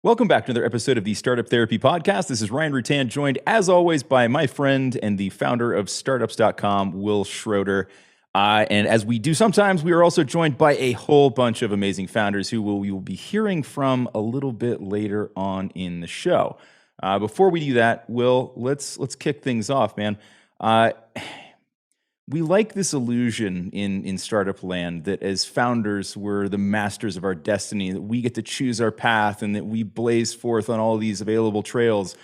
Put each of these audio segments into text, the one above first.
Welcome back to another episode of the Startup Therapy Podcast. This is Ryan Rutan, joined as always by my friend and the founder of startups.com, Wil Schroter. And as we do sometimes, we are also joined by a whole bunch of amazing founders who we will be hearing from a little bit later on in the show. Before we do that, Wil, let's kick things off, man. We like this illusion in startup land that as founders, we're the masters of our destiny, that we get to choose our path and that we blaze forth on all these available trails.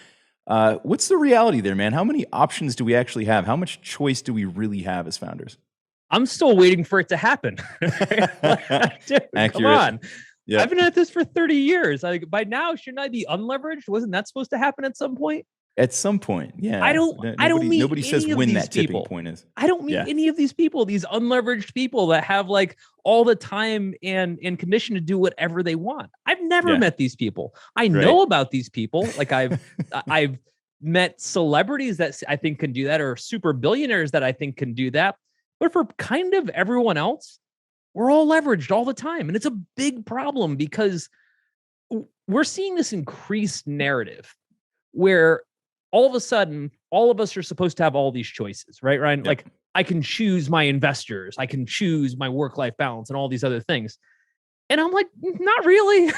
What's the reality there, man? How many options do we actually have? How much choice do we really have as founders? I'm still waiting for it to happen. Dude, come on. Yeah. I've been at this for 30 years. Like, by now, shouldn't I be unleveraged? Wasn't that supposed to happen at some point? At some point, yeah. I don't meet nobody says when that tipping point is. I don't meet any of these people, these unleveraged people that have like all the time and condition to do whatever they want. I've never met these people. I know about these people. Like I've met celebrities that I think can do that, or super billionaires that I think can do that. But for kind of everyone else, we're all leveraged all the time. And it's a big problem because we're seeing this increased narrative where all of a sudden, all of us are supposed to have all these choices, right, Ryan? Yep. Like, I can choose my investors, I can choose my work-life balance and all these other things. And I'm like, not really.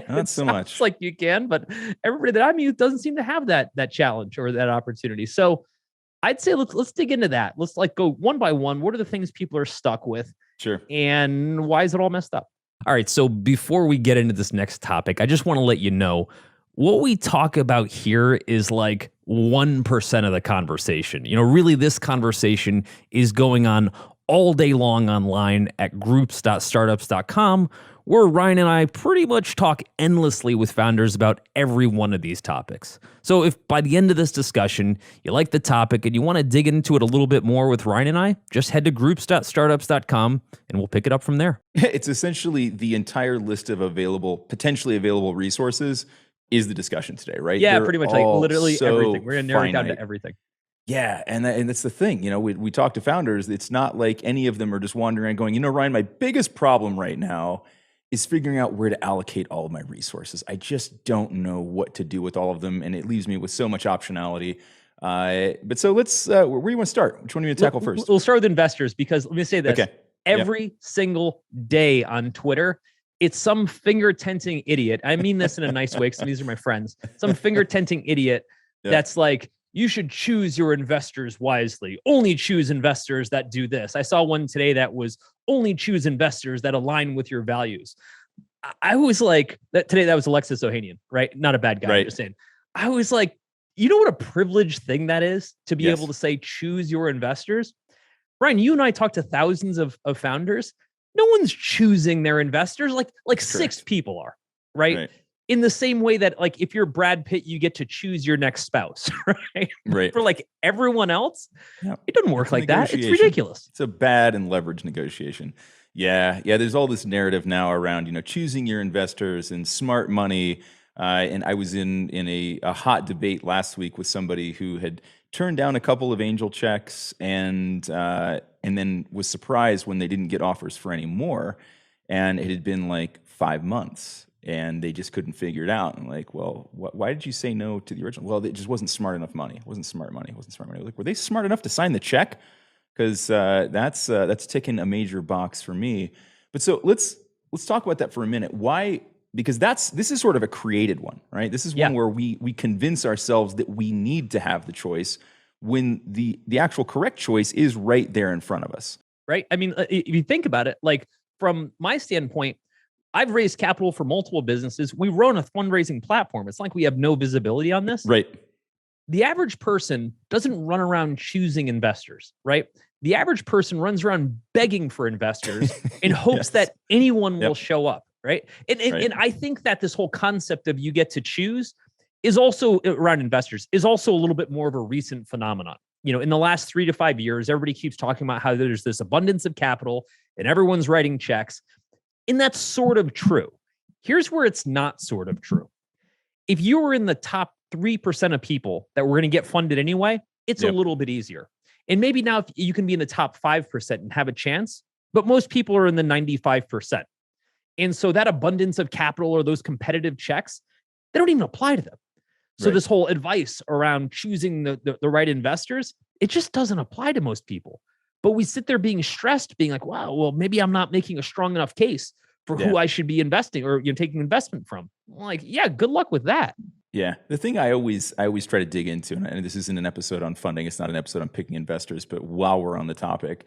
Not so much. It's like you can, but everybody that I meet doesn't seem to have that challenge or that opportunity. So I'd say let's dig into that. Let's like go one by one. What are the things people are stuck with? Sure. And why is it all messed up? All right. So before we get into this next topic, I just want to let you know what we talk about here is like 1% of the conversation. You know, really this conversation is going on all day long online at groups.startups.com, where Ryan and I pretty much talk endlessly with founders about every one of these topics. So if by the end of this discussion, you like the topic and you want to dig into it a little bit more with Ryan and I, just head to groups.startups.com and we'll pick it up from there. It's essentially the entire list of potentially available resources is the discussion today, right? Yeah, pretty much like literally everything. We're going to narrow it down to everything. Yeah, and that's the thing. You know, we talk to founders. It's not like any of them are just wandering around going, you know, Ryan, my biggest problem right now is figuring out where to allocate all of my resources. I just don't know what to do with all of them, and it leaves me with so much optionality. But so let's, where do you want to start? Which one do you want to tackle first? We'll start with investors, because let me say this. Okay. Every single day on Twitter, it's some finger-tenting idiot. I mean this in a nice way, because these are my friends. Some finger-tenting idiot that's like, you should choose your investors wisely. Only choose investors that do this. I saw one today that was only choose investors that align with your values. I was like, that was Alexis Ohanian, right? Not a bad guy, right. I'm just saying. I was like, you know what a privileged thing that is to be able to say, choose your investors? Brian, you and I talk to thousands of founders. No one's choosing their investors. Like 6 people are, right? In the same way that, like, if you're Brad Pitt, you get to choose your next spouse, right? Right. For like everyone else, it doesn't work like that. It's ridiculous. It's a bad and leveraged negotiation. Yeah. There's all this narrative now around, you know, choosing your investors and smart money. And I was in a hot debate last week with somebody who had turned down a couple of angel checks and then was surprised when they didn't get offers for any more. And it had been like 5 months. And they just couldn't figure it out. And like, well, why did you say no to the original? Well, it just wasn't smart enough money. It wasn't smart money. Like, were they smart enough to sign the check? Because that's ticking a major box for me. But so let's talk about that for a minute. Why? Because this is sort of a created one, right? This is one where we convince ourselves that we need to have the choice when the actual correct choice is right there in front of us. Right. I mean, if you think about it, like from my standpoint, I've raised capital for multiple businesses. We run a fundraising platform. It's like we have no visibility on this. Right. The average person doesn't run around choosing investors, right? The average person runs around begging for investors in hopes that anyone will show up, right? And I think that this whole concept of you get to choose is also around investors is also a little bit more of a recent phenomenon. You know, in the last 3 to 5 years, everybody keeps talking about how there's this abundance of capital and everyone's writing checks. And that's sort of true. Here's where it's not sort of true. If you were in the top 3% of people that were going to get funded anyway, it's a little bit easier. And maybe now if you can be in the top 5% and have a chance, but most people are in the 95%. And so that abundance of capital or those competitive checks, they don't even apply to them. So this whole advice around choosing the right investors, it just doesn't apply to most people. But we sit there being stressed, being like, wow, well, maybe I'm not making a strong enough case for who I should be investing or taking investment from. I'm like, yeah, good luck with that. Yeah. The thing I always try to dig into, and this isn't an episode on funding, it's not an episode on picking investors, but while we're on the topic,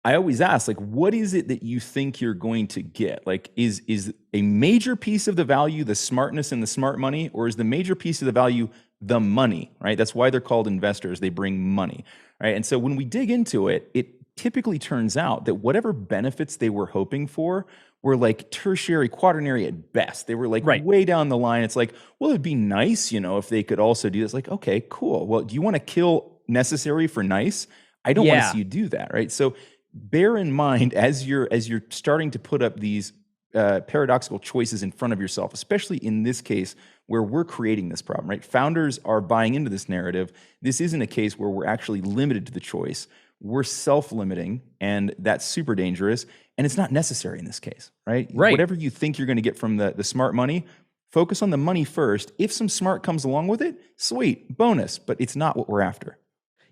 I always ask, like, what is it that you think you're going to get? Like, is a major piece of the value the smartness and the smart money, or is the major piece of the value the money, right? That's why they're called investors. They bring money, right? And so when we dig into it, it typically turns out that whatever benefits they were hoping for were like tertiary, quaternary at best. They were like way down the line. It's like, well, it'd be nice, if they could also do this. Like, okay, cool. Well, do you want to kill necessary for nice? I don't want to see you do that, right? So bear in mind as you're starting to put up these paradoxical choices in front of yourself, especially in this case where we're creating this problem, right? Founders are buying into this narrative. This isn't a case where we're actually limited to the choice. We're self-limiting, and that's super dangerous, and it's not necessary in this case, right? Whatever you think you're going to get from the smart money, focus on the money first. If some smart comes along with it, sweet, bonus, but it's not what we're after.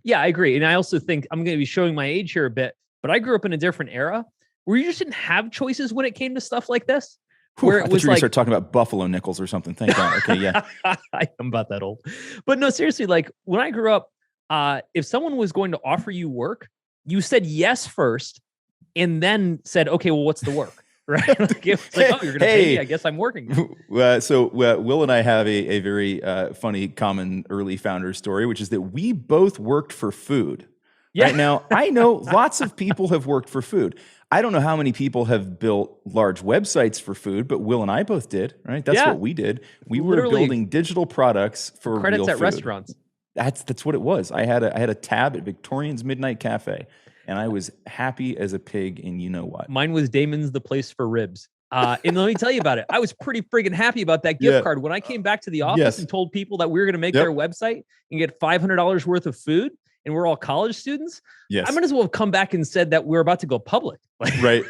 Yeah, I agree. And I also think I'm going to be showing my age here a bit, but I grew up in a different era where you just didn't have choices when it came to stuff like this. Where it was you were going to start talking about buffalo nickels or something. Thank God. Okay, yeah. I am about that old. But no, seriously, like when I grew up, if someone was going to offer you work, you said yes first and then said, okay, well, what's the work? Right? Like it was like, oh, you're going to pay me. I guess I'm working. So Will and I have a very funny common early founder story, which is that we both worked for food. Yeah. Right now, I know lots of people have worked for food. I don't know how many people have built large websites for food, but Will and I both did, right? That's what we did. We were building digital products for credits real at food. Restaurants. That's what it was. I had a tab at Victorian's Midnight Cafe, and I was happy as a pig in you know what. Mine was Damon's The Place for Ribs. And let me tell you about it. I was pretty friggin' happy about that gift card. When I came back to the office and told people that we were going to make their website and get $500 worth of food, and we're all college students, I might as well have come back and said that we're about to go public. Like, right.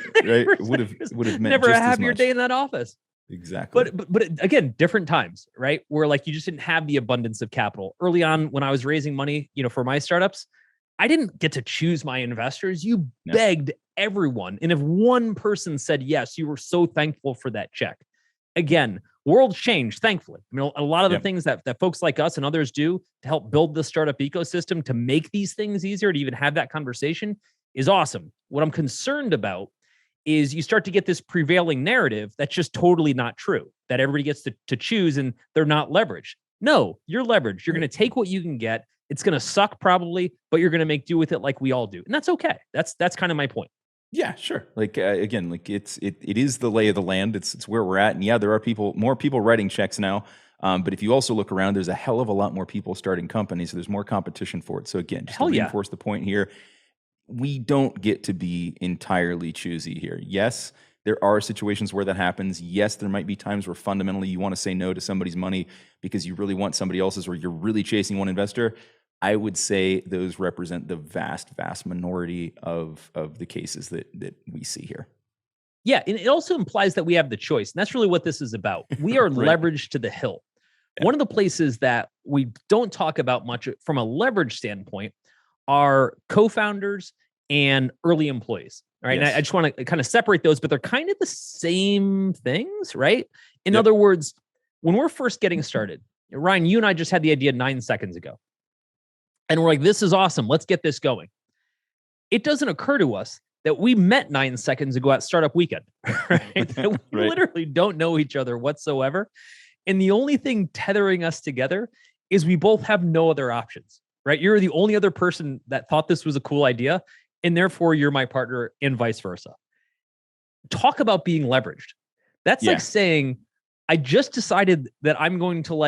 Would have meant never just a happier day in that office. Exactly. But again, different times, right? Where like you just didn't have the abundance of capital. Early on when I was raising money, for my startups, I didn't get to choose my investors. You begged everyone. And if one person said yes, you were so thankful for that check. Again, world's changed, thankfully. A lot of the things that folks like us and others do to help build the startup ecosystem to make these things easier, to even have that conversation is awesome. What I'm concerned about is you start to get this prevailing narrative that's just totally not true, that everybody gets to choose and they're not leveraged. No, you're leveraged. You're going to take what you can get. It's going to suck probably, but you're going to make do with it like we all do. And that's okay. That's kind of my point. Yeah, sure. Like again, like it is the lay of the land. It's where we're at. And yeah, there are more people writing checks now. But if you also look around, there's a hell of a lot more people starting companies. So there's more competition for it. So again, just to reinforce the point here, we don't get to be entirely choosy here. Yes, there are situations where that happens. Yes, there might be times where fundamentally you want to say no to somebody's money because you really want somebody else's, or you're really chasing one investor. I would say those represent the vast, vast minority of the cases that we see here. Yeah, and it also implies that we have the choice. And that's really what this is about. We are leveraged to the hilt. Yeah. One of the places that we don't talk about much from a leverage standpoint are co-founders and early employees. All right. Yes. And I just want to kind of separate those, but they're kind of the same things, right? In other words, when we're first getting started, Ryan, you and I just had the idea 9 seconds ago. And we're like, this is awesome. Let's get this going. It doesn't occur to us that we met 9 seconds ago at Startup Weekend, right? We literally don't know each other whatsoever. And the only thing tethering us together is we both have no other options, right? You're the only other person that thought this was a cool idea, and therefore you're my partner and vice versa. Talk about being leveraged. That's like saying, I just decided that I'm going to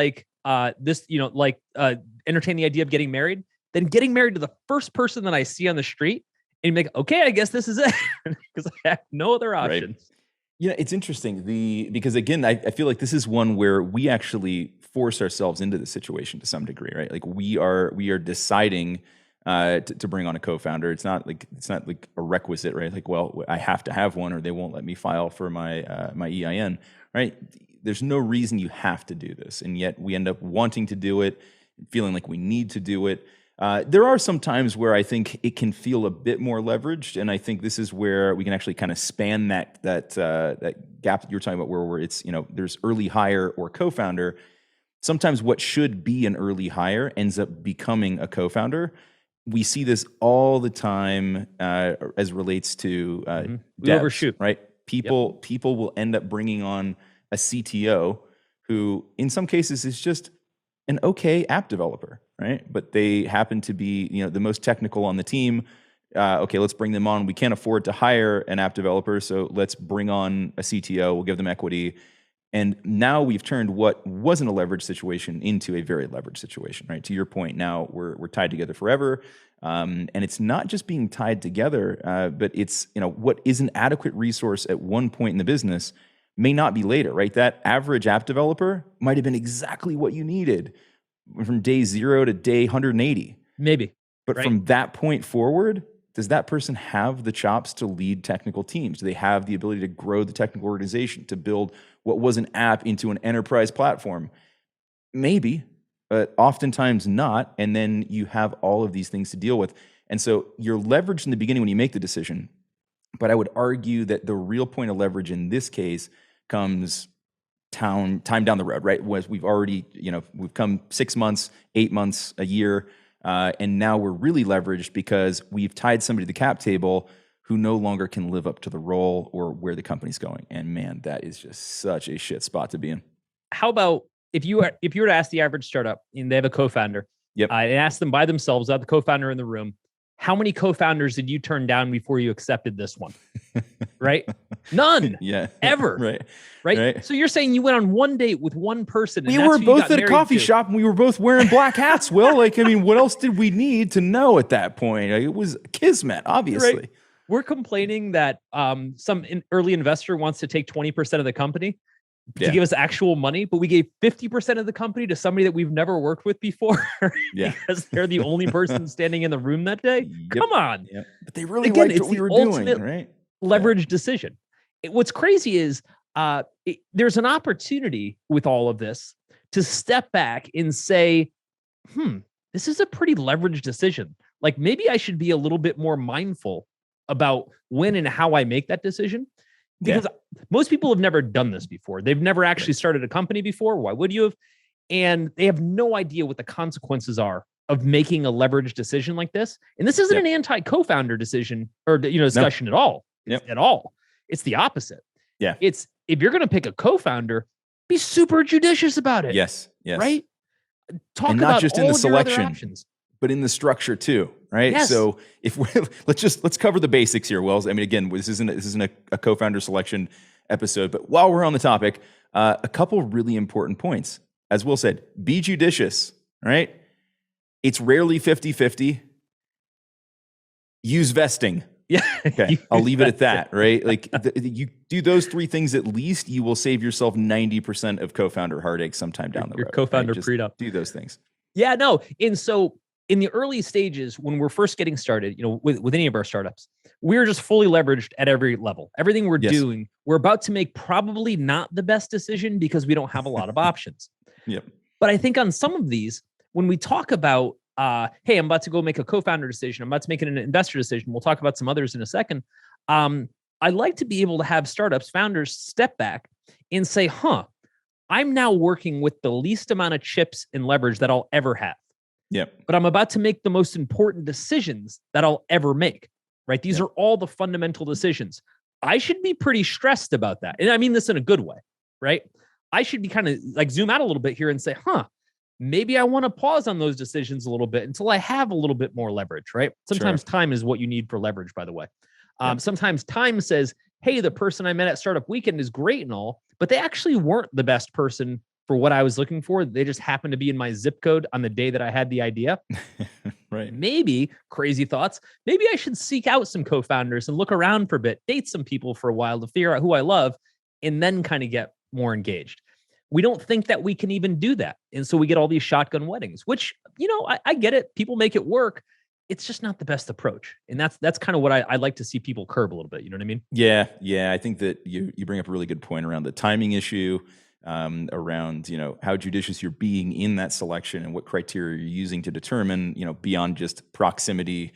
entertain the idea of getting married, then getting married to the first person that I see on the street and be like, okay, I guess this is it because I have no other options. Right. Yeah, it's interesting because again, I feel like this is one where we actually force ourselves into the situation to some degree, right? Like we are deciding to bring on a co-founder. It's not like a requisite, right? Like, well, I have to have one, or they won't let me file for my my EIN, right? There's no reason you have to do this, and yet we end up wanting to do it, feeling like we need to do it. There are some times where I think it can feel a bit more leveraged, and I think this is where we can actually kind of span that gap that you're talking about, where it's, there's early hire or co-founder. Sometimes what should be an early hire ends up becoming a co-founder. We see this all the time as relates to we devs, overshoot, right? People will end up bringing on a CTO who, in some cases, is just an okay app developer, right? But they happen to be, the most technical on the team. Okay, let's bring them on. We can't afford to hire an app developer, so let's bring on a CTO. We'll give them equity. And now we've turned what wasn't a leverage situation into a very leveraged situation, right? To your point, now we're tied together forever. And it's not just being tied together, but it's, what is an adequate resource at one point in the business may not be later, right? That average app developer might have been exactly what you needed from day 0 to day 180. Maybe. But from that point forward, does that person have the chops to lead technical teams? Do they have the ability to grow the technical organization, to build what was an app into an enterprise platform? Maybe, but oftentimes not. And then you have all of these things to deal with. And so you're leveraged in the beginning when you make the decision. But I would argue that the real point of leverage in this case comes time down the road, right? Was we've already, we've come 6 months, 8 months, a year, and now we're really leveraged because we've tied somebody to the cap table who no longer can live up to the role or where the company's going. And man, that is just such a shit spot to be in. How about if you were to ask the average startup and they have a co-founder, and ask them by themselves, without the co-founder in the room, how many co-founders did you turn down before you accepted this one? Right? None. Yeah. Ever. Right? So you're saying you went on one date with one person. And we were both at a coffee shop and we were both wearing black hats, Will. What else did we need to know at that point? It was kismet, obviously. Right. We're complaining that some early investor wants to take 20% of the company to give us actual money, but we gave 50% of the company to somebody that we've never worked with before because they're the only person standing in the room that day. Come on. But they really liked what we were doing, right? Leverage decision. What's crazy is there's an opportunity with all of this to step back and say, this is a pretty leveraged decision. Like maybe I should be a little bit more mindful about when and how I make that decision. Because most people have never done this before. They've never actually started a company before. Why would you have? And they have no idea what the consequences are of making a leveraged decision like this. And this isn't an anti-co-founder decision or discussion at all. At all. It's the opposite. Yeah. It's if you're going to pick a co-founder, be super judicious about it. Yes. Right? Talk and about not just all in the of your other selection, options. but in the structure too, right? Yes. So if let's cover the basics here, Wells. Again, this isn't a co-founder selection episode, but while we're on the topic, a couple really important points. As Will said, be judicious, right? It's rarely 50-50. Use vesting. Yeah. Okay. I'll leave it at that, right? You do those 3 things at least, you will save yourself 90% of co-founder heartache sometime down the road. Your co-founder prenup. Do those things. Yeah, no. And so in the early stages, when we're first getting started, with any of our startups, we're just fully leveraged at every level. Everything we're doing, we're about to make probably not the best decision because we don't have a lot of options. Yep. But I think on some of these, when we talk about, hey, I'm about to go make a co-founder decision, I'm about to make an investor decision, we'll talk about some others in a second. I like to be able to have startups, founders step back and say, I'm now working with the least amount of chips and leverage that I'll ever have. Yep. But I'm about to make the most important decisions that I'll ever make, right? These are all the fundamental decisions. I should be pretty stressed about that. And I mean this in a good way, right? I should be kind of like zoom out a little bit here and say, maybe I want to pause on those decisions a little bit until I have a little bit more leverage, right? Sometimes time is what you need for leverage, by the way. Sometimes time says, hey, the person I met at Startup Weekend is great and all, but they actually weren't the best person for what I was looking for. They just happened to be in my zip code on the day that I had the idea. Right. Maybe, crazy thoughts, maybe I should seek out some co-founders and look around for a bit, date some people for a while to figure out who I love, and then kind of get more engaged. We don't think that we can even do that. And so we get all these shotgun weddings, which, I get it. People make it work. it's just not the best approach. And that's kind of what I like to see people curb a little bit. You know what I mean? Yeah, yeah. I think that you bring up a really good point around the timing issue, around how judicious you're being in that selection and what criteria you're using to determine beyond just proximity,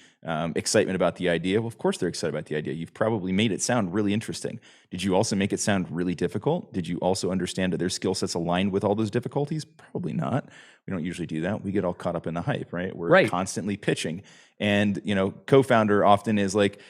excitement about the idea. Well, of course they're excited about the idea. You've probably made it sound really interesting. Did you also make it sound really difficult? Did you also understand that their skill sets aligned with all those difficulties? Probably not. We don't usually do that. We get all caught up in the hype, right? We're constantly pitching, and co-founder often is like,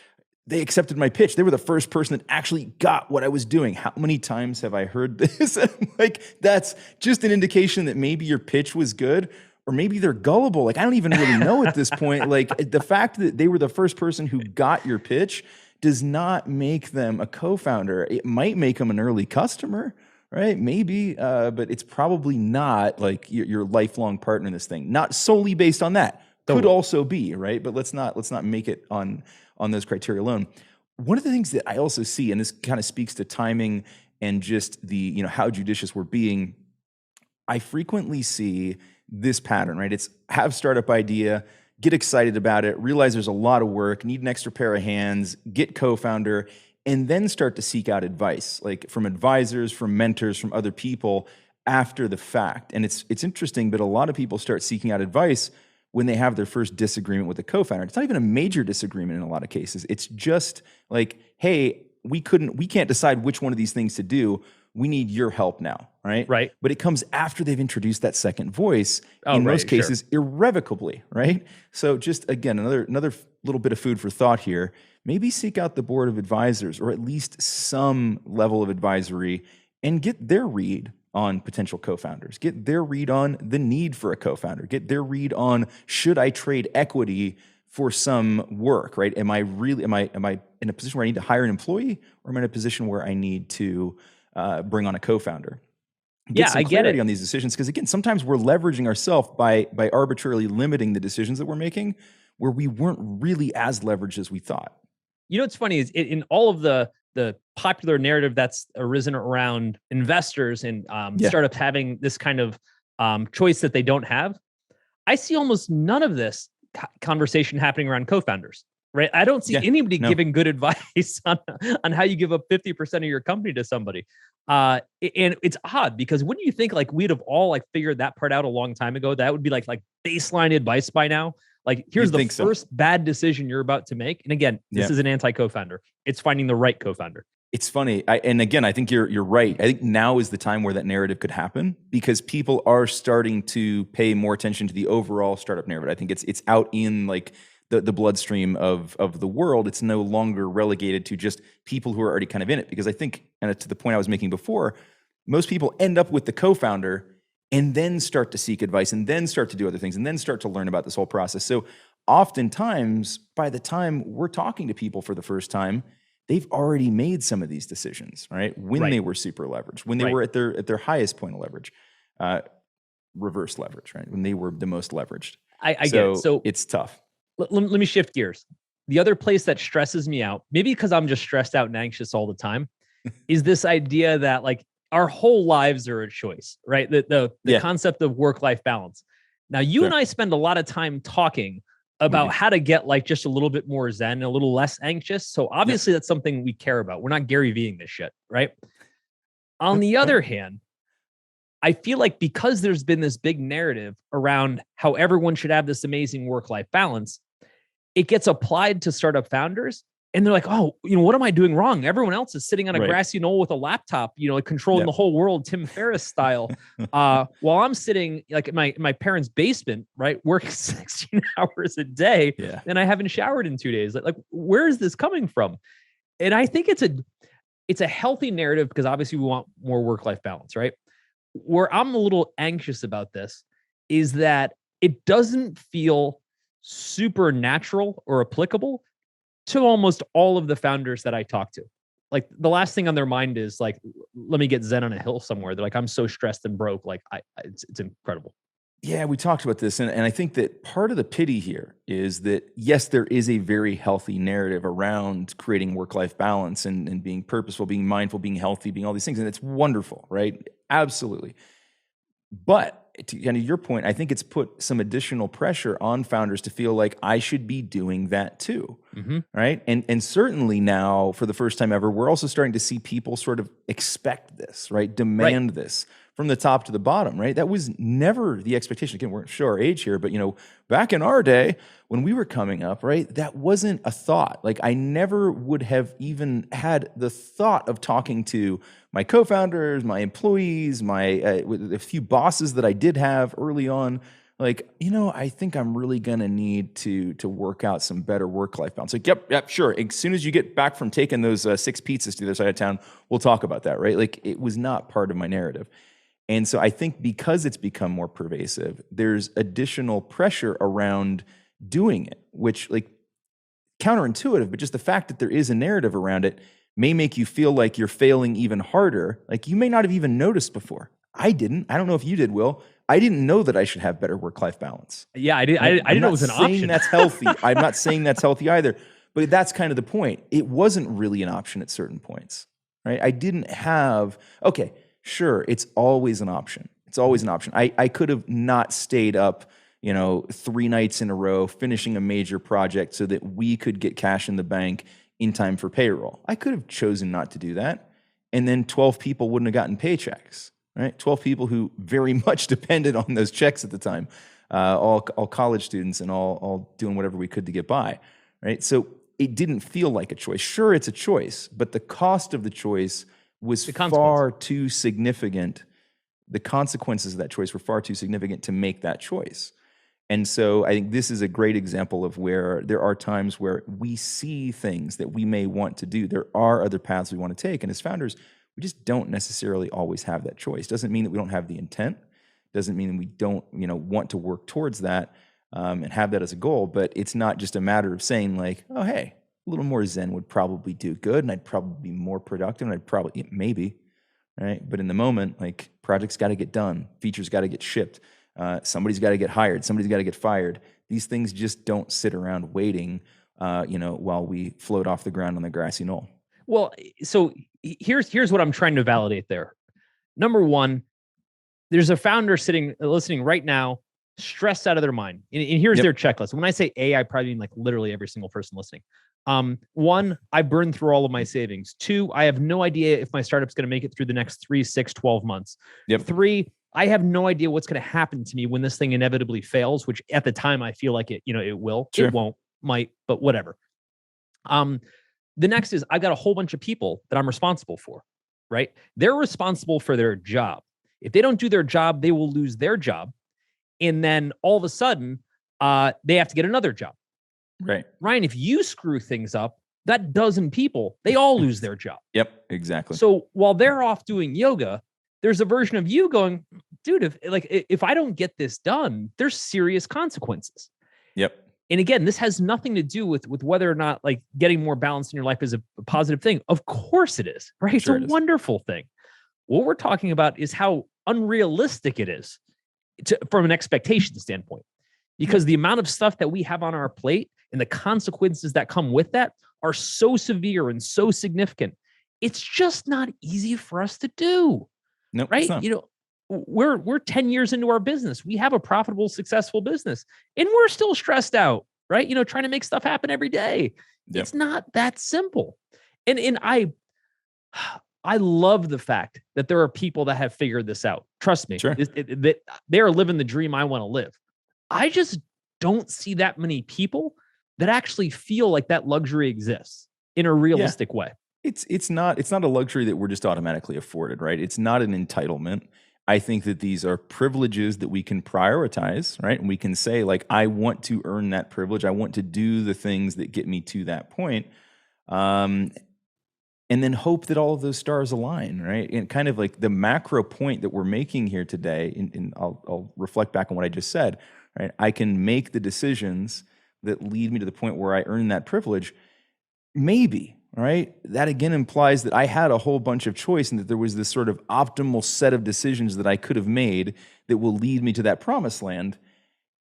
they accepted my pitch. They were the first person that actually got what I was doing. How many times have I heard this? Like, that's just an indication that maybe your pitch was good, or maybe they're gullible. Like, I don't even really know at this point. Like, the fact that they were the first person who got your pitch does not make them a co-founder. It might make them an early customer, right? Maybe, but it's probably not like your lifelong partner in this thing. Not solely based on that. Could also be, right? But let's not make it on those criteria alone. One of the things that I also see, and this kind of speaks to timing and just the how judicious we're being, I frequently see this pattern, right? It's have startup idea, get excited about it, realize there's a lot of work, need an extra pair of hands, get co-founder, and then start to seek out advice, like from advisors, from mentors, from other people after the fact. And it's interesting, but a lot of people start seeking out advice when they have their first disagreement with the co-founder. It's not even a major disagreement in a lot of cases. It's just like, hey, we can't decide which one of these things to do. We need your help now, right? Right. But it comes after they've introduced that second voice, in most cases, irrevocably, right? So just, again, another little bit of food for thought here. Maybe seek out the board of advisors, or at least some level of advisory, and get their read on potential co-founders, get their read on the need for a co-founder, get their read on, should I trade equity for some work, right? Am I in a position where I need to hire an employee, or am I in a position where I need to bring on a co-founder? I get it on these decisions, because again, sometimes we're leveraging ourselves by arbitrarily limiting the decisions that we're making, where we weren't really as leveraged as we thought. What's funny is in all of the popular narrative that's arisen around investors and startups having this kind of choice that they don't have, I see almost none of this conversation happening around co-founders, right? I don't see anybody giving good advice on how you give up 50% of your company to somebody. And it's odd, because wouldn't you think like we'd have all like figured that part out a long time ago? That would be like baseline advice by now. Like, here's the first bad decision you're about to make. And again, this is an anti-co-founder. It's finding the right co-founder. It's funny. And again, I think you're right. I think now is the time where that narrative could happen, because people are starting to pay more attention to the overall startup narrative. I think it's out in like the bloodstream of the world. It's no longer relegated to just people who are already kind of in it. Because I think, and to the point I was making before, most people end up with the co-founder and then start to seek advice, and then start to do other things, and then start to learn about this whole process. So oftentimes, by the time we're talking to people for the first time, they've already made some of these decisions, right? When they were super leveraged, when they were at their highest point of leverage, reverse leverage, right? When they were the most leveraged. I get it. So it's tough. Let me shift gears. The other place that stresses me out, maybe because I'm just stressed out and anxious all the time, is this idea that like our whole lives are a choice, right? The concept of work-life balance. Now, you and I spend a lot of time talking about how to get like just a little bit more zen, a little less anxious. So obviously that's something we care about. We're not Gary Veeing this shit, right? On the other hand, I feel like because there's been this big narrative around how everyone should have this amazing work-life balance, it gets applied to startup founders. And they're like, oh, what am I doing wrong? Everyone else is sitting on a grassy knoll with a laptop, like controlling the whole world, Tim Ferriss style. While I'm sitting like in my parents' basement, right, working 16 hours a day, and I haven't showered in 2 days. Like, where is this coming from? And I think it's a healthy narrative, because obviously we want more work-life balance, right? Where I'm a little anxious about this is that it doesn't feel super natural or applicable to almost all of the founders that I talk to. Like, the last thing on their mind is like, let me get zen on a hill somewhere. They're like, I'm so stressed and broke. Like, it's incredible. Yeah, we talked about this. And I think that part of the pity here is that, yes, there is a very healthy narrative around creating work-life balance and being purposeful, being mindful, being healthy, being all these things. And it's wonderful, right? Absolutely. But to kind of your point, I think it's put some additional pressure on founders to feel like I should be doing that too, right? And certainly now, for the first time ever, we're also starting to see people sort of expect this, right? Demand this from the top to the bottom, right? That was never the expectation. Again, we're sure our age here, but back in our day when we were coming up, right, that wasn't a thought. Like I never would have even had the thought of talking to my co-founders, my employees, a few bosses that I did have early on. Like, I think I'm really gonna need to work out some better work-life balance. Like, yep, sure. As soon as you get back from taking those 6 pizzas to the other side of town, we'll talk about that, right? Like, it was not part of my narrative. And so I think because it's become more pervasive, there's additional pressure around doing it, which like counterintuitive, but just the fact that there is a narrative around it may make you feel like you're failing even harder. Like you may not have even noticed before. I didn't. I don't know if you did, Will. I didn't know that I should have better work-life balance. Yeah, I did. I didn't know it was an option. I'm not saying that's healthy. I'm not saying that's healthy either. But that's kind of the point. It wasn't really an option at certain points, right? I didn't have, okay, sure, it's always an option. It's always an option. I could have not stayed up, 3 nights in a row, finishing a major project so that we could get cash in the bank in time for payroll. I could have chosen not to do that. And then 12 people wouldn't have gotten paychecks, right? 12 people who very much depended on those checks at the time, all college students and all doing whatever we could to get by, right? So it didn't feel like a choice. Sure, it's a choice, but the cost of the choice was far too significant. The consequences of that choice were far too significant to make that choice. And so I think this is a great example of where there are times where we see things that we may want to do. There are other paths we want to take. And as founders, we just don't necessarily always have that choice. Doesn't mean that we don't have the intent. Doesn't mean we don't, want to work towards that and have that as a goal. But it's not just a matter of saying like, oh, hey, a little more Zen would probably do good, and I'd probably be more productive, and I'd probably, maybe, right? But in the moment, like projects got to get done, features got to get shipped, somebody's got to get hired, somebody's got to get fired. These things just don't sit around waiting, while we float off the ground on the grassy knoll. Well, so here's what I'm trying to validate there. Number one, there's a founder listening right now, stressed out of their mind. And here's their checklist. When I say I probably mean like literally every single person listening. 1, I burned through all of my savings. 2, I have no idea if my startup's going to make it through the next 3, 6, 12 months. 3, I have no idea what's going to happen to me when this thing inevitably fails, which at the time I feel like it will. Sure. It won't, might, but whatever. The next is I've got a whole bunch of people that I'm responsible for, right? They're responsible for their job. If they don't do their job, they will lose their job. And then all of a sudden, they have to get another job. Right. Ryan, if you screw things up, that dozen people, they all lose their job. Yep, exactly. So while they're off doing yoga, there's a version of you going, dude, if I don't get this done, there's serious consequences. Yep. And again, this has nothing to do with whether or not like getting more balance in your life is a positive thing. Of course it is, right? It's a wonderful thing. What we're talking about is how unrealistic it is from an expectation standpoint, because the amount of stuff that we have on our plate and the consequences that come with that are so severe and so significant. It's just not easy for us to do. No, right? We're 10 years into our business. We have a profitable, successful business, and we're still stressed out, right? Trying to make stuff happen every day. Yep. It's not that simple. And I love the fact that there are people that have figured this out. Trust me, sure. That they are living the dream I want to live. I just don't see that many people that actually feel like that luxury exists in a realistic way. It's not a luxury that we're just automatically afforded, right? It's not an entitlement. I think that these are privileges that we can prioritize, right? And we can say like, I want to earn that privilege. I want to do the things that get me to that point. And then hope that all of those stars align, right? And kind of like the macro point that we're making here today, and I'll reflect back on what I just said, right? I can make the decisions that lead me to the point where I earn that privilege. Maybe, right? That again implies that I had a whole bunch of choice and that there was this sort of optimal set of decisions that I could have made that will lead me to that promised land.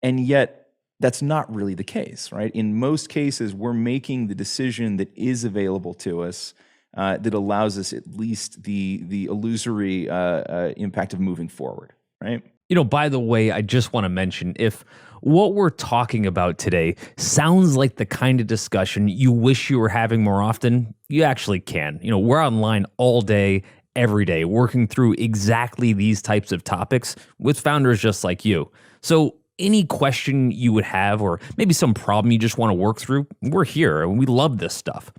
And yet that's not really the case, right? In most cases, we're making the decision that is available to us that allows us at least the illusory impact of moving forward, right? By the way, I just want to mention, if what we're talking about today sounds like the kind of discussion you wish you were having more often, you actually can. We're online all day, every day, working through exactly these types of topics with founders just like you. So any question you would have, or maybe some problem you just want to work through, we're here and we love this stuff.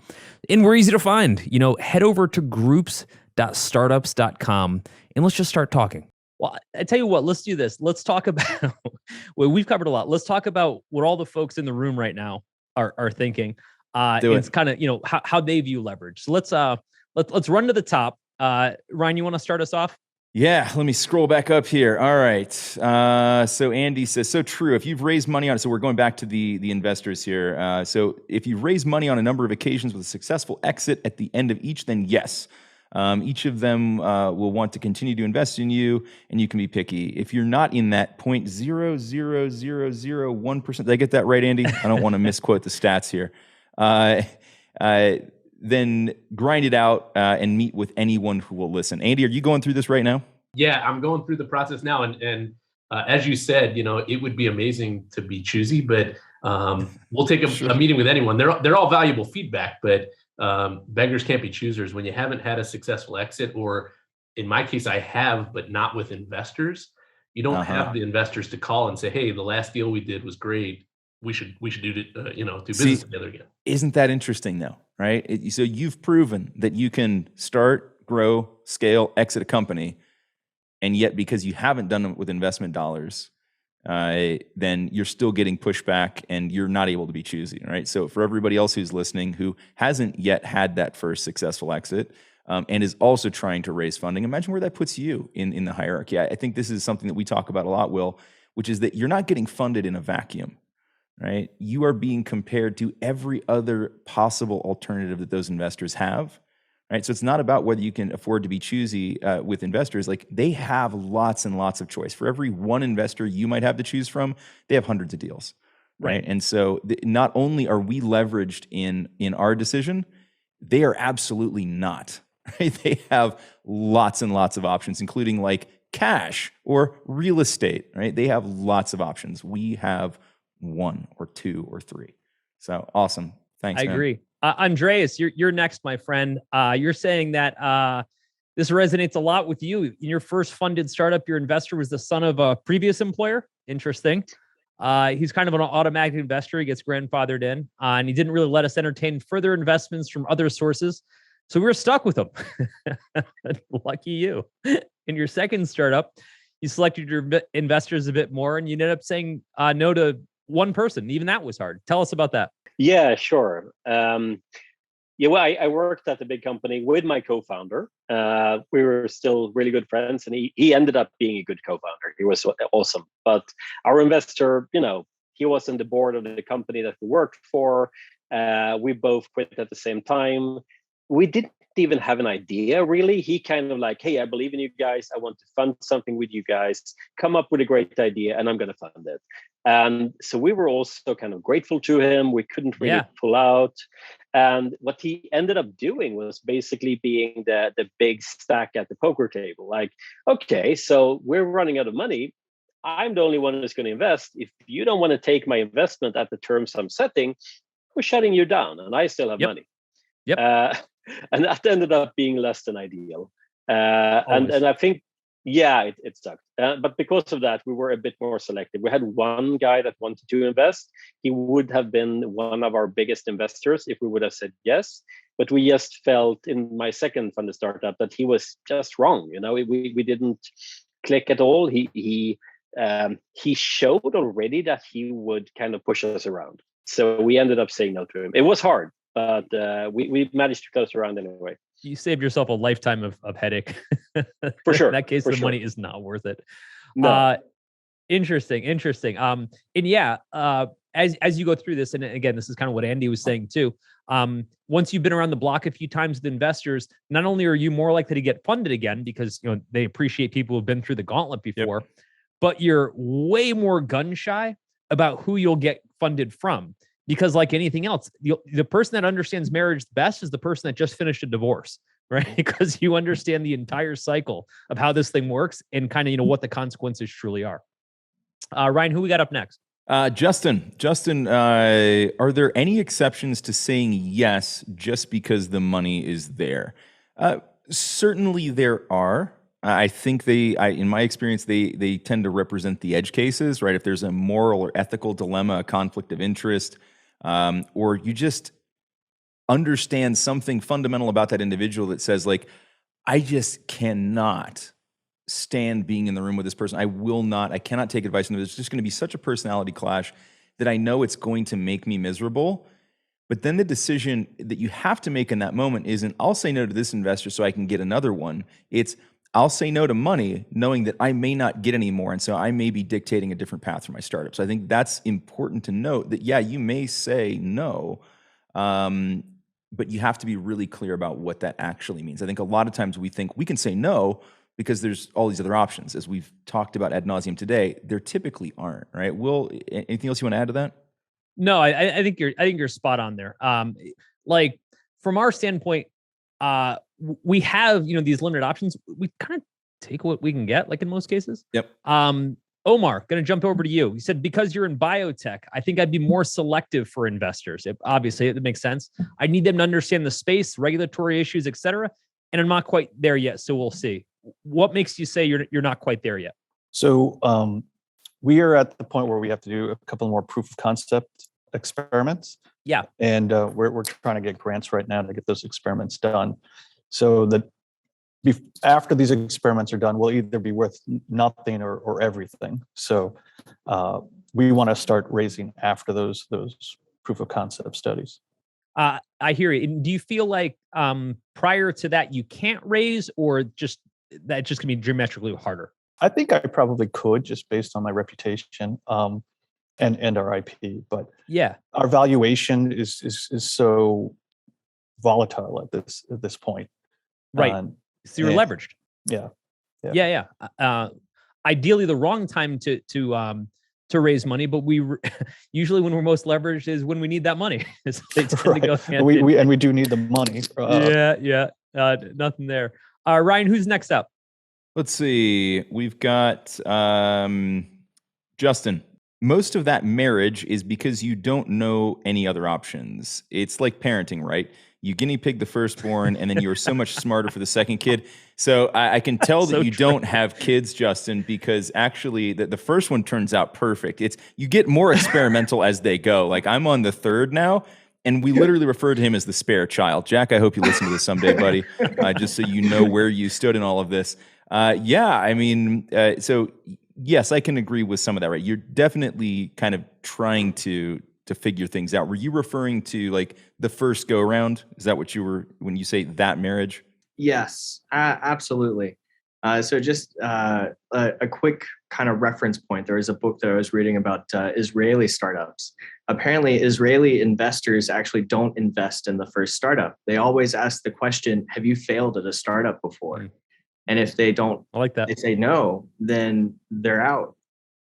And we're easy to find. Head over to groups.startups.com and let's just start talking. Well, I tell you what, let's do this. Let's talk about, well, we've covered a lot. Let's talk about what all the folks in the room right now are thinking. It's kind of, how they view leverage. So let's run to the top. Ryan, you want to start us off? Yeah, let me scroll back up here. All right. So Andy says, so true. If you've raised money on it, so we're going back to the investors here. So if you've raised money on a number of occasions with a successful exit at the end of each, then yes. Each of them will want to continue to invest in you, and you can be picky. If you're not in that 0.00001%, did I get that right, Andy? I don't want to misquote the stats here. Then grind it out and meet with anyone who will listen. Andy, are you going through this right now? Yeah, I'm going through the process now. And as you said, it would be amazing to be choosy, but we'll take a meeting with anyone. They're all valuable feedback, but beggars can't be choosers. When you haven't had a successful exit, or in my case, I have, but not with investors, you don't have the investors to call and say, hey, the last deal we did was great. We should do business together again. Isn't that interesting though? Right? So you've proven that you can start, grow, scale, exit a company, and yet because you haven't done it with investment dollars, then you're still getting pushback and you're not able to be choosy, right? So for everybody else who's listening who hasn't yet had that first successful exit and is also trying to raise funding, imagine where that puts you in the hierarchy. I think this is something that we talk about a lot, Will, which is that you're not getting funded in a vacuum, right? You are being compared to every other possible alternative that those investors have. Right? So it's not about whether you can afford to be choosy with investors. Like, they have lots and lots of choice. For every one investor you might have to choose from, they have hundreds of deals. Right? And so not only are we leveraged in our decision, they are absolutely not. Right? They have lots and lots of options, including like cash or real estate. Right? They have lots of options. We have one or two or three. So awesome. Thanks, I man. agree. Andreas, you're next, my friend. You're saying that this resonates a lot with you. In your first funded startup, your investor was the son of a previous employer. Interesting. He's kind of an automatic investor. He gets grandfathered in, and he didn't really let us entertain further investments from other sources. So we were stuck with him. Lucky you. In your second startup, you selected your investors a bit more, and you ended up saying no to one person. Even that was hard. Tell us about that. Yeah, sure. Well, I worked at a big company with my co-founder. We were still really good friends, and he ended up being a good co-founder. He was awesome. But our investor, he was in the board of the company that we worked for. We both quit at the same time. We didn't even have an idea, really. He kind of like, hey, I believe in you guys. I want to fund something with you guys. Come up with a great idea, and I'm going to fund it. And so we were also kind of grateful to him. We couldn't really pull out. And what he ended up doing was basically being the big stack at the poker table. Like, okay, so we're running out of money. I'm the only one who's going to invest. If you don't want to take my investment at the terms I'm setting, we're shutting you down, and I still have money. And that ended up being less than ideal. And I think, it sucked. But because of that, we were a bit more selective. We had one guy that wanted to invest. He would have been one of our biggest investors if we would have said yes. But we just felt in my second funded startup that he was just wrong. We didn't click at all. He showed already that he would kind of push us around. So we ended up saying no to him. It was hard, but we managed to close around anyway. You saved yourself a lifetime of headache. For sure. In that case, the money is not worth it. No. Interesting. And as you go through this, and again, this is kind of what Andy was saying too. Once you've been around the block a few times with investors, not only are you more likely to get funded again because they appreciate people who've been through the gauntlet before, but you're way more gun shy about who you'll get funded from. Because like anything else, the person that understands marriage best is the person that just finished a divorce, right? Because you understand the entire cycle of how this thing works and kind of, what the consequences truly are. Ryan, who we got up next? Justin, are there any exceptions to saying yes just because the money is there? Certainly there are. I think in my experience, they tend to represent the edge cases, right? If there's a moral or ethical dilemma, a conflict of interest, or you just understand something fundamental about that individual that says, like, I just cannot stand being in the room with this person. I cannot take advice from them. It's just going to be such a personality clash that I know it's going to make me miserable. But then the decision that you have to make in that moment isn't, I'll say no to this investor so I can get another one. It's, I'll say no to money knowing that I may not get any more. And so I may be dictating a different path for my startup. So I think that's important to note that, yeah, you may say no, but you have to be really clear about what that actually means. I think a lot of times we think we can say no because there's all these other options. As we've talked about ad nauseum today, there typically aren't, right? Will, anything else you want to add to that? No, I think you're spot on there. Like from our standpoint, we have, these limited options. We kind of take what we can get, like in most cases. Yep. Omar, going to jump over to you. He said, because you're in biotech, I think I'd be more selective for investors. Obviously, it makes sense. I need them to understand the space, regulatory issues, et cetera. And I'm not quite there yet. So we'll see. What makes you say you're not quite there yet? So we are at the point where we have to do a couple more proof of concept experiments. Yeah. And we're trying to get grants right now to get those experiments done. So that after these experiments are done, we'll either be worth nothing or everything. So we want to start raising after those proof of concept studies. I hear you. Do you feel like prior to that you can't raise, or just that just can be geometrically harder? I think I probably could, just based on my reputation and our IP. But yeah, our valuation is so volatile at this point. Right. So you're leveraged. Yeah. Ideally, the wrong time to raise money, but we usually when we're most leveraged is when we need that money. They tend to go hand in. We do need the money. Nothing there. Ryan, who's next up? Let's see. We've got Justin. Most of that marriage is because you don't know any other options. It's like parenting, right? You guinea pig the firstborn, and then you're so much smarter for the second kid. So I can tell that you don't have kids, Justin, because actually the first one turns out perfect. You get more experimental as they go. Like, I'm on the third now, and we literally refer to him as the spare child. Jack, I hope you listen to this someday, buddy, just so you know where you stood in all of this. So yes, I can agree with some of that, right? You're definitely kind of trying to figure things out. Were you referring to like the first go around? Is that what you were when you say that marriage? Yes, absolutely. So just a quick kind of reference point. There was a book that I was reading about Israeli startups. Apparently, Israeli investors actually don't invest in the first startup. They always ask the question, have you failed at a startup before? And if they don't, I like that. If they know, then they're out.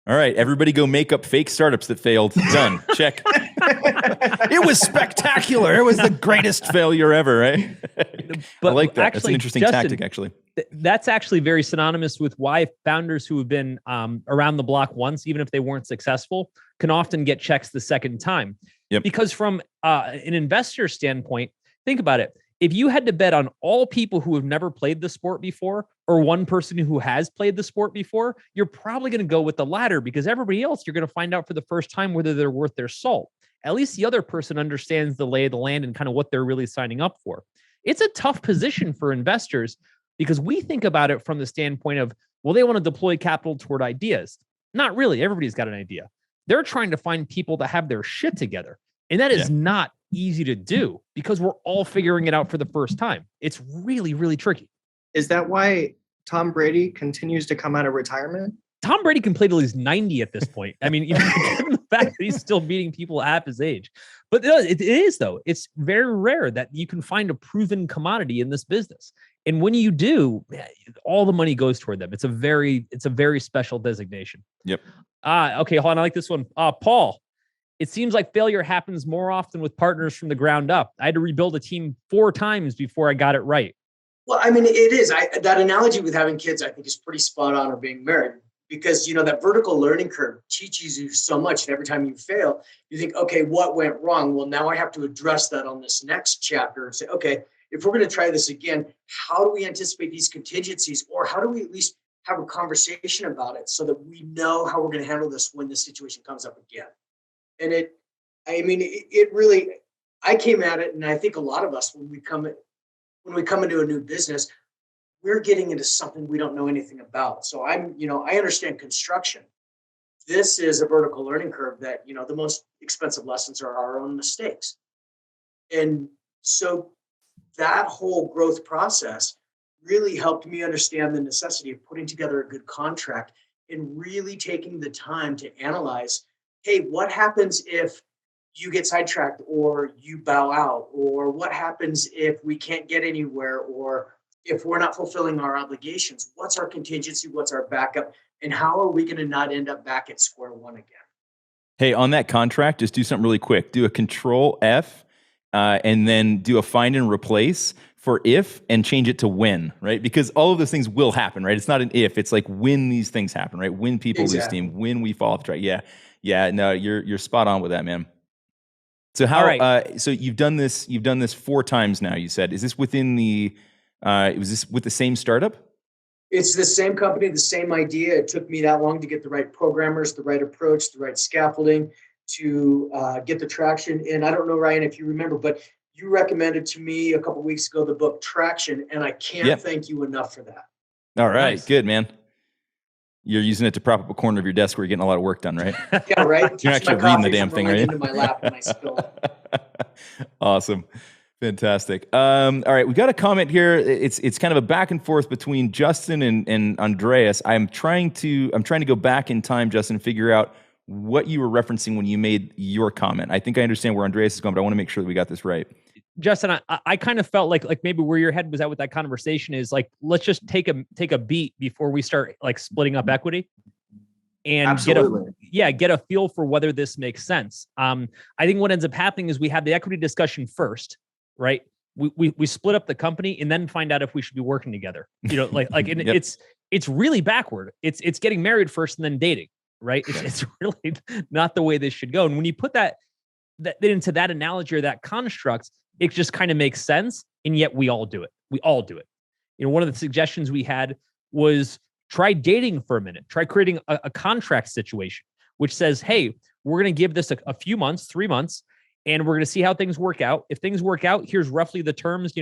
All right, everybody go make up fake startups that failed. Done. Check. It was spectacular. It was the greatest failure ever, right? But I like that. Actually, that's an interesting Justin, tactic, actually. That's actually very synonymous with why founders who have been around the block once, even if they weren't successful, can often get checks the second time. Yep. Because from an investor standpoint, think about it. If you had to bet on all people who have never played the sport before or one person who has played the sport before, you're probably going to go with the latter, because everybody else, you're going to find out for the first time whether they're worth their salt. At least the other person understands the lay of the land and kind of what they're really signing up for. It's a tough position for investors because we think about it from the standpoint of, well, they want to deploy capital toward ideas. Not really. Everybody's got an idea. They're trying to find people that have their shit together. And that is not easy to do because we're all figuring it out for the first time. It's really, really tricky. Is that why Tom Brady continues to come out of retirement? Tom Brady can play till he's 90 at this point. I mean, given the fact that he's still beating people half his age. But it is, though. It's very rare that you can find a proven commodity in this business. And when you do, all the money goes toward them. It's a very special designation. Yep. Okay, hold on. I like this one. Paul, it seems like failure happens more often with partners from the ground up. I had to rebuild a team 4 times before I got it right. Well, I mean, it is. That analogy with having kids, I think, is pretty spot on, or being married, because that vertical learning curve teaches you so much, and every time you fail, you think, okay, what went wrong? Well, now I have to address that on this next chapter and say, okay, if we're going to try this again, how do we anticipate these contingencies, or how do we at least have a conversation about it so that we know how we're going to handle this when this situation comes up again? And it really, I came at it, and I think a lot of us, when we come into a new business, we're getting into something we don't know anything about. So I understand construction. This is a vertical learning curve that, the most expensive lessons are our own mistakes. And so that whole growth process really helped me understand the necessity of putting together a good contract and really taking the time to analyze, hey, what happens if you get sidetracked or you bow out, or what happens if we can't get anywhere, or if we're not fulfilling our obligations? What's our contingency? What's our backup? And how are we going to not end up back at square one again? Hey, on that contract, just do something really quick. Do a Control F and then do a find and replace for if and change it to when, right? Because all of those things will happen, right? It's not an if, it's like when these things happen, right? When people lose steam, when we fall off the track. Yeah, no, you're spot on with that, man. So so you've done this 4 times now, you said. Is this within was this with the same startup? It's the same company, the same idea. It took me that long to get the right programmers, the right approach, the right scaffolding to get the traction. And I don't know, Ryan, if you remember, but you recommended to me a couple of weeks ago the book Traction, and I can't thank you enough for that. All right, nice. Good, man. You're using it to prop up a corner of your desk where you're getting a lot of work done, right? Yeah, right. You're actually reading the damn thing, right? Into my lap and I spill. Awesome. Fantastic. All right, we got a comment here. It's kind of a back and forth between Justin and Andreas. I'm trying to go back in time, Justin, and figure out what you were referencing when you made your comment. I think I understand where Andreas is going, but I want to make sure that we got this right. Justin, I kind of felt like maybe where your head was at with that conversation is like, let's just take a beat before we start like splitting up equity and get a feel for whether this makes sense. I think what ends up happening is we have the equity discussion first, right? We split up the company and then find out if we should be working together. It's really backward. It's getting married first and then dating, right? It's really not the way this should go. And when you put that into that analogy or that construct, it just kind of makes sense. And yet we all do it. One of the suggestions we had was try dating for a minute, try creating a contract situation, which says, hey, we're going to give this a few months, 3 months, and we're going to see how things work out. If things work out, here's roughly the terms,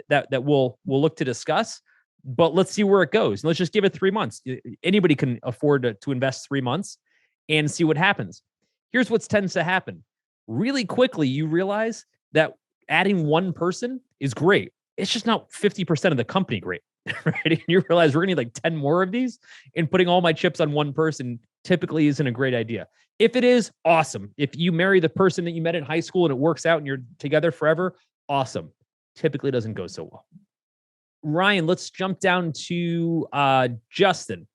that we'll look to discuss, but let's see where it goes. And let's just give it 3 months. Anybody can afford to invest 3 months and see what happens. Here's what tends to happen. Really quickly, you realize that adding one person is great. It's just not 50% of the company great, right? And you realize we're going to need like 10 more of these, and putting all my chips on one person typically isn't a great idea. If it is, awesome. If you marry the person that you met in high school and it works out and you're together forever, awesome. Typically doesn't go so well. Ryan, let's jump down to Justin.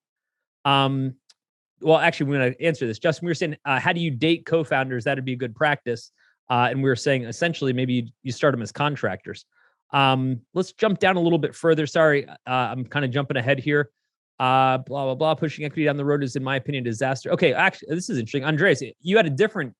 Well, actually, we're going to answer this. Justin, we were saying, how do you date co-founders? That'd be a good practice. And we were saying, essentially, maybe you start them as contractors. Let's jump down a little bit further. Sorry, I'm kind of jumping ahead here. Blah, blah, blah. Pushing equity down the road is, in my opinion, a disaster. Okay, actually, this is interesting. Andreas, you had a different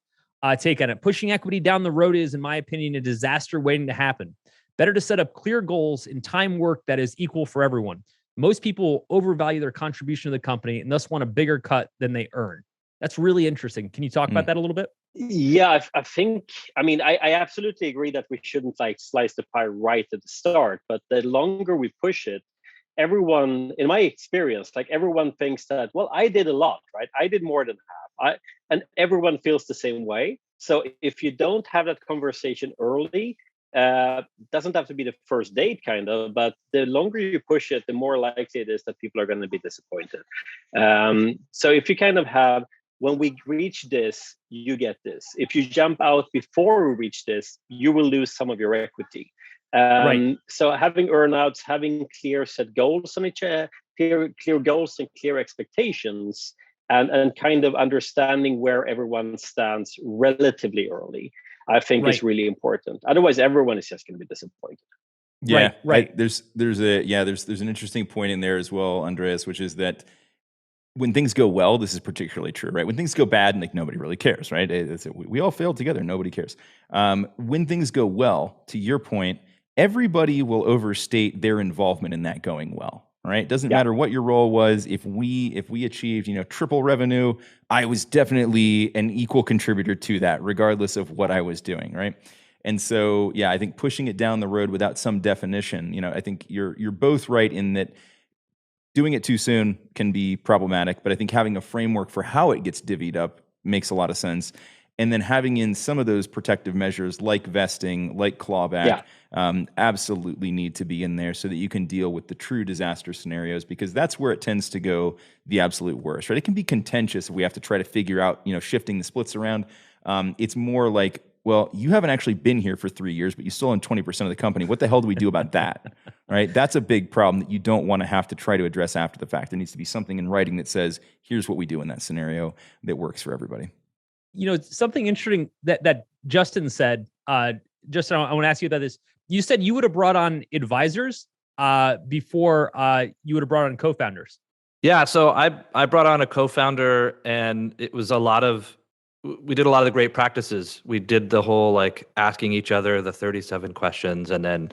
take on it. Pushing equity down the road is, in my opinion, a disaster waiting to happen. Better to set up clear goals and time work that is equal for everyone. Most people overvalue their contribution to the company and thus want a bigger cut than they earn. That's really interesting. Can you talk about that a little bit? Yeah, I absolutely agree that we shouldn't like slice the pie right at the start, but the longer we push it, everyone, in my experience, like everyone thinks that, well, I did a lot, right? I did more than half. And everyone feels the same way. So if you don't have that conversation early, doesn't have to be the first date kind of, but the longer you push it, the more likely it is that people are going to be disappointed. So if you kind of have, when we reach this, you get this. If you jump out before we reach this, you will lose some of your equity. Right. So having earnouts, having clear set goals on each, clear goals and clear expectations, and kind of understanding where everyone stands relatively early, I think is really important. Otherwise, everyone is just going to be disappointed. Yeah, Right. there's an interesting point in there as well, Andreas, which is that when things go well, this is particularly true, right? When things go bad, and like nobody really cares, right? We all failed together, nobody cares. When things go well, to your point, everybody will overstate their involvement in that going well. Right? Doesn't matter what your role was. If we achieved, triple revenue, I was definitely an equal contributor to that, regardless of what I was doing. Right? And so, yeah, I think pushing it down the road without some definition, I think you're both right in that doing it too soon can be problematic, but I think having a framework for how it gets divvied up makes a lot of sense. And then having in some of those protective measures like vesting, like clawback, absolutely need to be in there so that you can deal with the true disaster scenarios, because that's where it tends to go the absolute worst, right? It can be contentious if we have to try to figure out, shifting the splits around. It's more like, well, you haven't actually been here for 3 years, but you still own 20% of the company. What the hell do we do about that? Right? That's a big problem that you don't want to have to try to address after the fact. There needs to be something in writing that says, here's what we do in that scenario that works for everybody. Something interesting that Justin said, Justin, I want to ask you about this. You said you would have brought on advisors before you would have brought on co-founders. Yeah, so I brought on a co-founder, and it was we did a lot of the great practices. We did the whole like asking each other the 37 questions, and then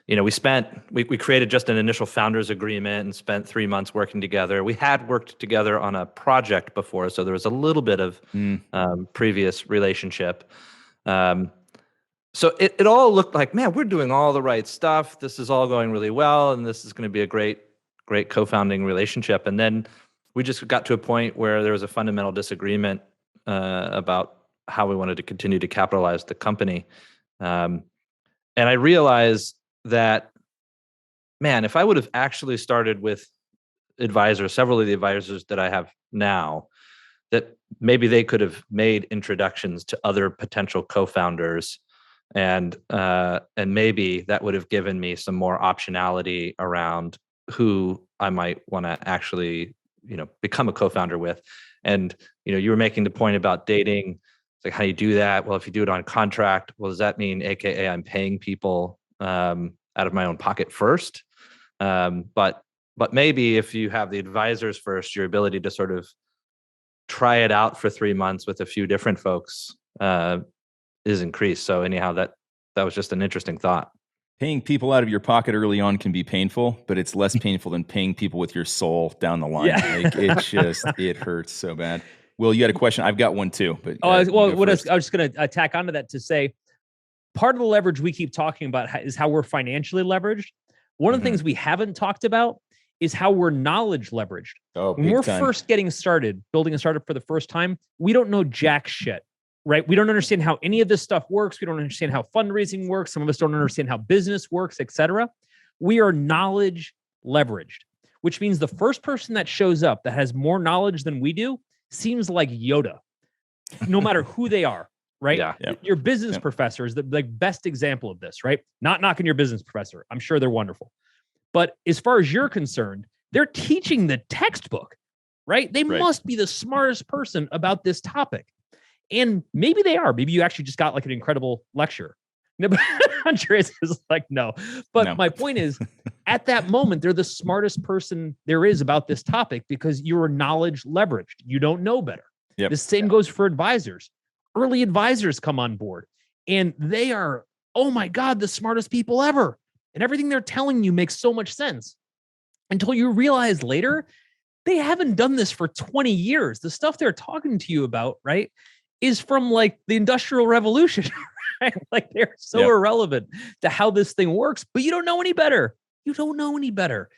we created just an initial founders agreement and spent 3 months working together. We had worked together on a project before, so there was a little bit of previous relationship. So it all looked like, man, we're doing all the right stuff. This is all going really well, and this is going to be a great co-founding relationship. And then we just got to a point where there was a fundamental disagreement about how we wanted to continue to capitalize the company. And I realized that, man, if I would have actually started with advisors, several of the advisors that I have now, that maybe they could have made introductions to other potential co-founders, and maybe that would have given me some more optionality around who I might want to actually, become a co-founder with. And, you were making the point about dating. It's like, how do you do that? Well, if you do it on contract, well, does that mean AKA I'm paying people out of my own pocket first? But maybe if you have the advisors first, your ability to sort of try it out for 3 months with a few different folks is increased. So anyhow, that was just an interesting thought. Paying people out of your pocket early on can be painful, but it's less painful than paying people with your soul down the line. Yeah. Like, it hurts so bad. Will, you had a question? I've got one too. But I was just going to tack onto that to say, part of the leverage we keep talking about is how we're financially leveraged. One of the things we haven't talked about is how we're knowledge leveraged. When we're first getting started, building a startup for the first time, we don't know jack shit. Right? We don't understand how any of this stuff works. We don't understand how fundraising works. Some of us don't understand how business works, etc. We are knowledge leveraged, which means the first person that shows up that has more knowledge than we do seems like Yoda, no matter who they are, right? Yeah. Your business professor is the best example of this, right? Not knocking your business professor. I'm sure they're wonderful. But as far as you're concerned, they're teaching the textbook, right? They must be the smartest person about this topic. And maybe they are. Maybe you actually just got like an incredible lecture. Andreas is like, no. But my point is, at that moment, they're the smartest person there is about this topic because you're knowledge leveraged. You don't know better. Yep. The same goes for advisors. Early advisors come on board and they are, oh my God, the smartest people ever. And everything they're telling you makes so much sense until you realize later, they haven't done this for 20 years. The stuff they're talking to you about, right, is from like the Industrial Revolution, right? Like they're so irrelevant to how this thing works, but you don't know any better. You don't know any better.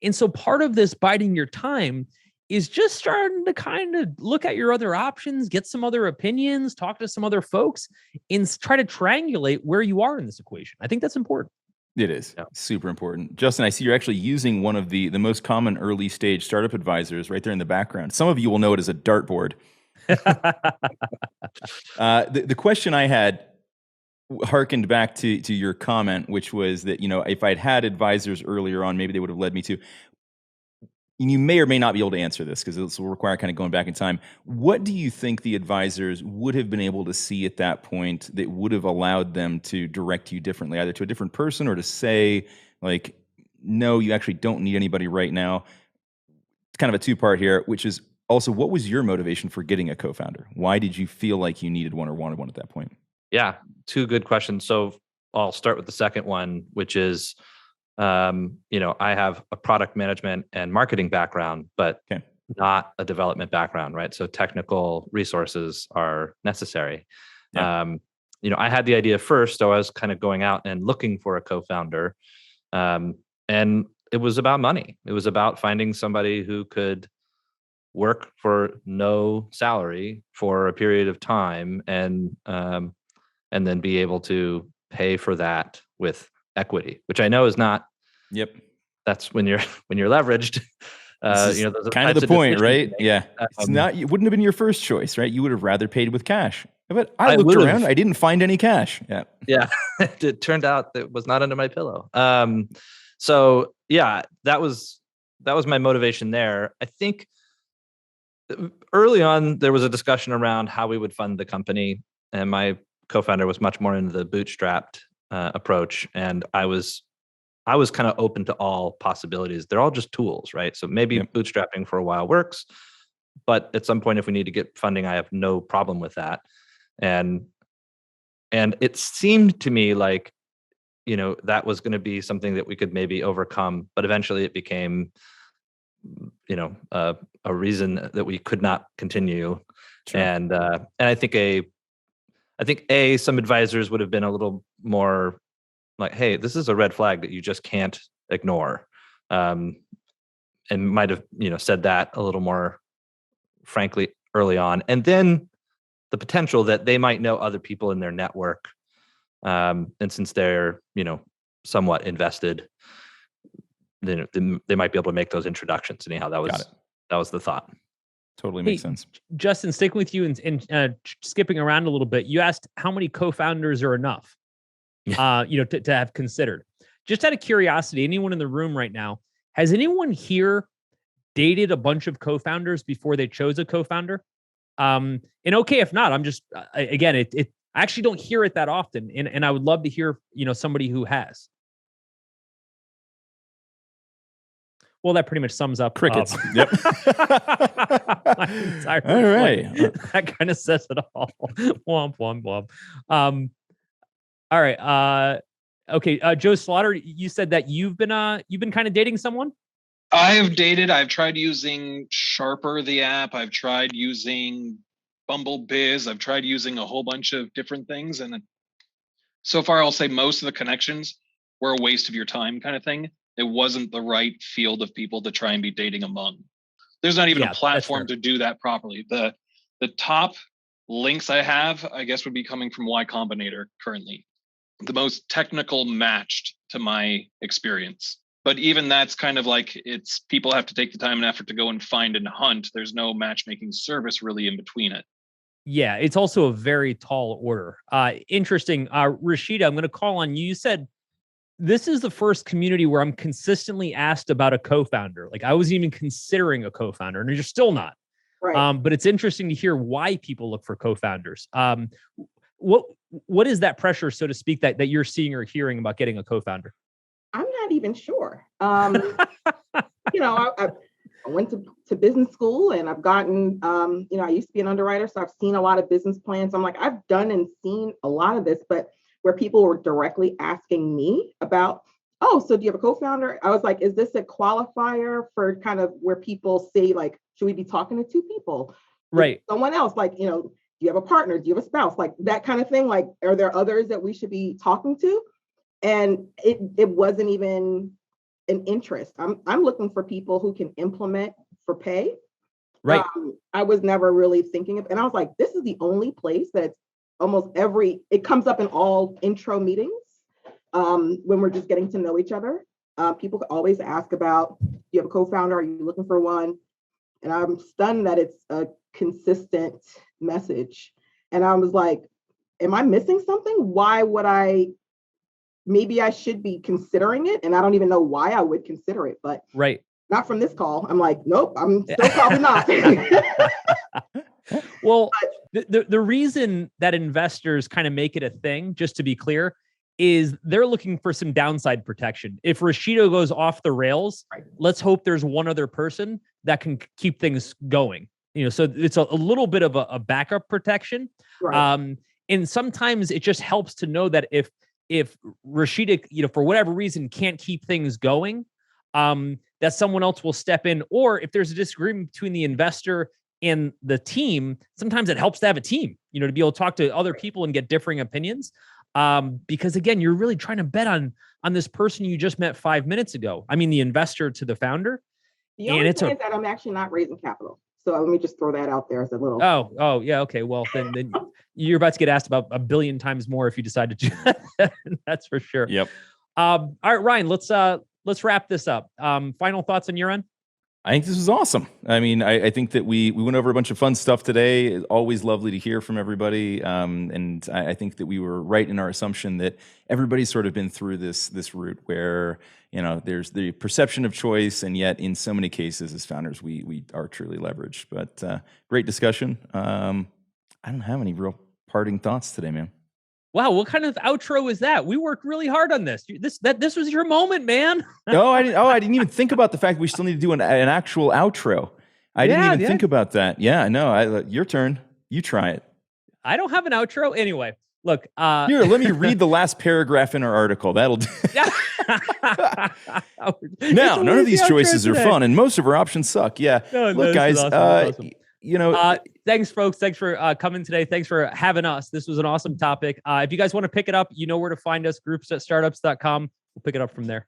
And so part of this biding your time is just starting to kind of look at your other options, get some other opinions, talk to some other folks, and try to triangulate where you are in this equation. I think that's important. It is super important. Justin, I see you're actually using one of the most common early stage startup advisors right there in the background. Some of you will know it as a dartboard. The question I had harkened back to your comment, which was that, if I'd had advisors earlier on, maybe they would have led me to. you may or may not be able to answer this because this will require kind of going back in time. What do you think the advisors would have been able to see at that point that would have allowed them to direct you differently, either to a different person or to say, like, no, you actually don't need anybody right now? It's kind of a two-part here, which is also, what was your motivation for getting a co-founder? Why did you feel like you needed one or wanted one at that point? Yeah, two good questions. So I'll start with the second one, which is, I have a product management and marketing background, but not a development background, right? So technical resources are necessary. Yeah. I had the idea first, so I was kind of going out and looking for a co-founder. And it was about money. It was about finding somebody who could work for no salary for a period of time and then be able to pay for that with equity, which I know is not. Yep. That's when you're leveraged. Those kind of the point, right? Yeah. It's not. It wouldn't have been your first choice, right? You would have rather paid with cash. But I looked around. I didn't find any cash. Yeah. Yeah. It turned out that it was not under my pillow. So yeah, that was my motivation there. I think early on there was a discussion around how we would fund the company, and my co-founder was much more into the bootstrapped approach, and I was kind of open to all possibilities. They're all just tools, right? So maybe bootstrapping for a while works, but at some point, if we need to get funding, I have no problem with that. And it seemed to me like, that was going to be something that we could maybe overcome, but eventually it became, a reason that we could not continue. Sure. And I think some advisors would have been a little more like, hey, this is a red flag that you just can't ignore. And might have, said that a little more frankly early on. And then the potential that they might know other people in their network. And since they're, somewhat invested, then they might be able to make those introductions. Anyhow, that was the thought. Totally makes sense. Justin, sticking with you and skipping around a little bit, you asked how many co-founders are enough, to have considered. Just out of curiosity, anyone in the room right now, has anyone here dated a bunch of co-founders before they chose a co-founder? And okay, if not, I'm just, again, I actually don't hear it that often. And I would love to hear, somebody who has. Well, that pretty much sums up crickets. Yep. All right. That kind of says it all. Womp, womp, womp. All right. Okay. Joe Slaughter, you said that you've been kind of dating someone? I have dated. I've tried using Sharper, the app. I've tried using Bumble Biz. I've tried using a whole bunch of different things. And so far, I'll say most of the connections were a waste of your time kind of thing. It wasn't the right field of people to try and be dating among. There's not even a platform to do that properly. The top links I have, I guess, would be coming from Y Combinator currently. The most technical matched to my experience. But even that's kind of like, it's people have to take the time and effort to go and find and hunt. There's no matchmaking service really in between it. Yeah, it's also a very tall order. Interesting. Rashida, I'm going to call on you. You said, this is the first community where I'm consistently asked about a co-founder. Like, I was even considering a co-founder, and you're still not. Right. But it's interesting to hear why people look for co-founders. What is that pressure, so to speak, that you're seeing or hearing about getting a co-founder? I'm not even sure. I went to business school, and I've gotten, I used to be an underwriter, so I've seen a lot of business plans. I'm like, I've done and seen a lot of this, but where people were directly asking me about, oh, so do you have a co-founder? I was like, is this a qualifier for kind of where people say, like, should we be talking to two people? Right. Someone else, like, do you have a partner? Do you have a spouse? Like that kind of thing. Like, are there others that we should be talking to? And it wasn't even an interest. I'm looking for people who can implement for pay. Right. I was never really thinking of, and I was like, this is the only place that's almost it comes up in all intro meetings when we're just getting to know each other. People can always ask about, do you have a co-founder? Are you looking for one? And I'm stunned that it's a consistent message. And I was like, am I missing something? Why would maybe I should be considering it. And I don't even know why I would consider it, but right. not from this call. I'm like, nope, I'm still probably not. Well, the reason that investors kind of make it a thing, just to be clear, is they're looking for some downside protection. If Rashido goes off the rails, let's hope there's one other person that can keep things going. So it's a little bit of a backup protection. Right. And sometimes it just helps to know that if Rashida, for whatever reason, can't keep things going, that someone else will step in. Or if there's a disagreement between the investor and the team, sometimes it helps to have a team, to be able to talk to other people and get differing opinions. Because again, you're really trying to bet on this person you just met 5 minutes ago. I mean, the investor to the founder. The only thing is that I'm actually not raising capital. So let me just throw that out there as a little. Oh, yeah. Okay. Well, then you're about to get asked about 1 billion times more if you decide to do that. That's for sure. Yep. All right, Ryan, let's wrap this up. Final thoughts on your end? I think this was awesome. I mean, I think that we went over a bunch of fun stuff today. It's always lovely to hear from everybody. And I think that we were right in our assumption that everybody's sort of been through this route where, there's the perception of choice. And yet in so many cases as founders, we are truly leveraged. But great discussion. I don't have any real parting thoughts today, man. Wow, what kind of outro is that? We worked really hard on this. This was your moment, man. I didn't even think about the fact that we still need to do an actual outro. I didn't even think about that. Yeah, no, your turn. You try it. I don't have an outro. Anyway, look. Here, let me read the last paragraph in our article. That'll do. Now, none of these choices are fun, and most of our options suck. Yeah. No, look, guys, awesome. Thanks, folks. Thanks for coming today. Thanks for having us. This was an awesome topic. If you guys want to pick it up, you know where to find us, groups@startups.com. We'll pick it up from there.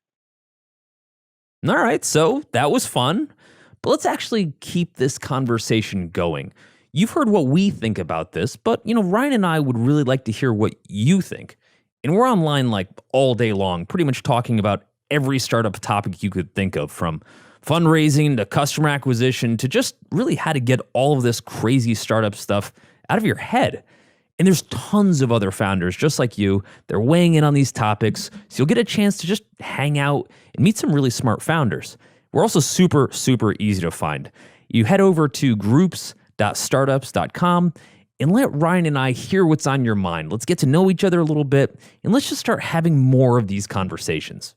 All right. So that was fun, but let's actually keep this conversation going. You've heard what we think about this, but Ryan and I would really like to hear what you think. And we're online like all day long, pretty much talking about every startup topic you could think of, from fundraising to customer acquisition to just really how to get all of this crazy startup stuff out of your head. And there's tons of other founders just like you. They're weighing in on these topics, so you'll get a chance to just hang out and meet some really smart founders. We're also super, super easy to find. You head over to groups.startups.com and let Ryan and I hear what's on your mind. Let's get to know each other a little bit, and let's just start having more of these conversations.